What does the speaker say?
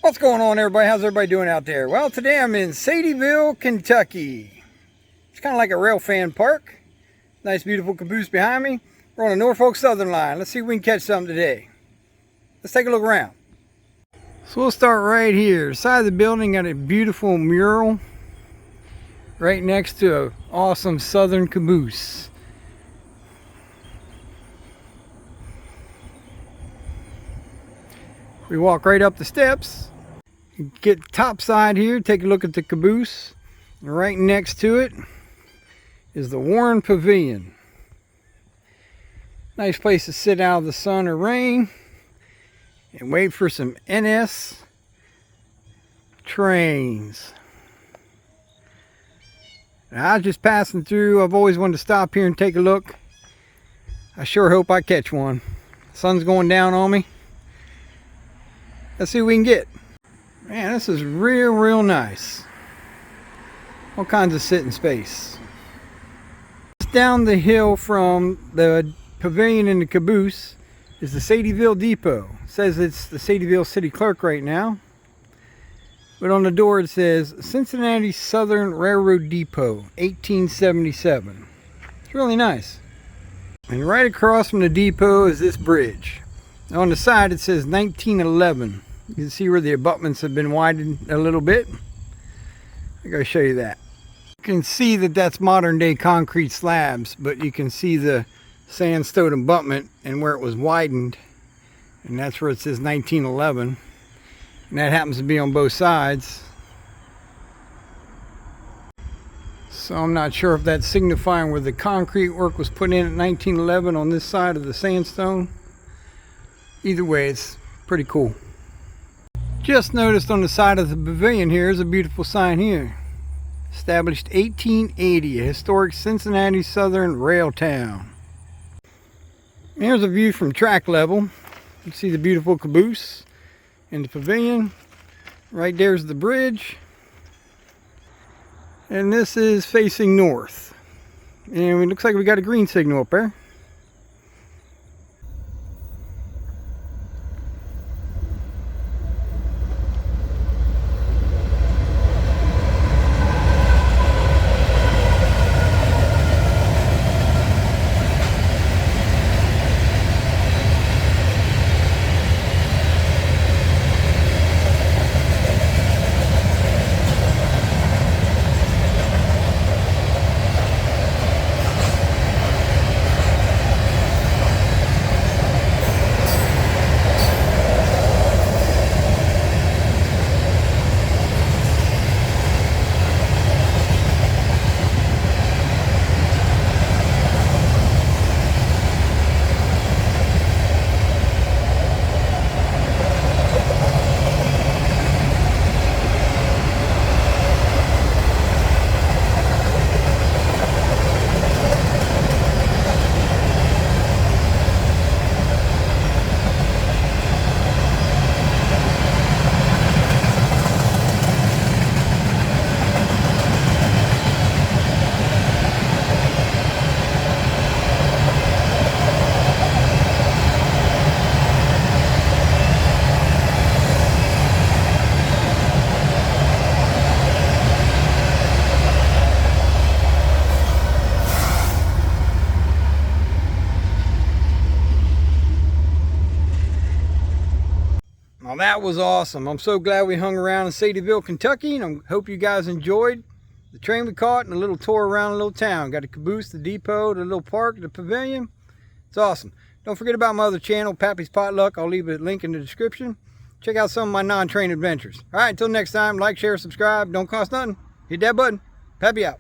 What's going on, everybody? How's everybody doing out there? Well, today I'm in Sadieville, Kentucky. It's kind of like a railfan park. Nice, beautiful caboose behind me. We're on the Norfolk Southern line. Let's see if we can catch something today. Let's take a look around. So we'll start right here. Side of the building got a beautiful mural right next to an awesome southern caboose. We walk right up the steps. Get top side here, take a look at the caboose. And right next to it is the Warren Pavilion. Nice place to sit out of the sun or rain and wait for some NS trains. Now, I was just passing through. I've always wanted to stop here and take a look. I sure hope I catch one. The sun's going down on me. Let's see what we can get. Man, this is real nice. All kinds of sitting space. Just down the hill from the pavilion and the caboose is the Sadieville Depot. It says it's the Sadieville City Clerk right now. But on the door it says Cincinnati Southern Railroad Depot, 1877. It's really nice. And right across from the depot is this bridge. On the side it says 1911. You can see where the abutments have been widened a little bit. I gotta show you that. You can see that that's modern day concrete slabs, but you can see the sandstone abutment and where it was widened. And that's where it says 1911. And that happens to be on both sides. So I'm not sure if that's signifying where the concrete work was put in at 1911 on this side of the sandstone. Either way, it's pretty cool. Just noticed on the side of the pavilion here is a beautiful sign here. Established 1880, a historic Cincinnati Southern rail town. Here's a view from track level. You see the beautiful caboose in the pavilion. Right there's the bridge. And this is facing north. And it looks like we got a green signal up there. Well, that was awesome. I'm so glad we hung around in Sadieville, Kentucky, and I hope you guys enjoyed the train we caught and a little tour around the little town. Got a caboose, the depot, the little park, the pavilion. It's awesome. Don't forget about my other channel, Pappy's Potluck. I'll leave a link in the description. Check out some of my non-train adventures. All right, until next time, like, share, subscribe. Don't cost nothing. Hit that button. Pappy out.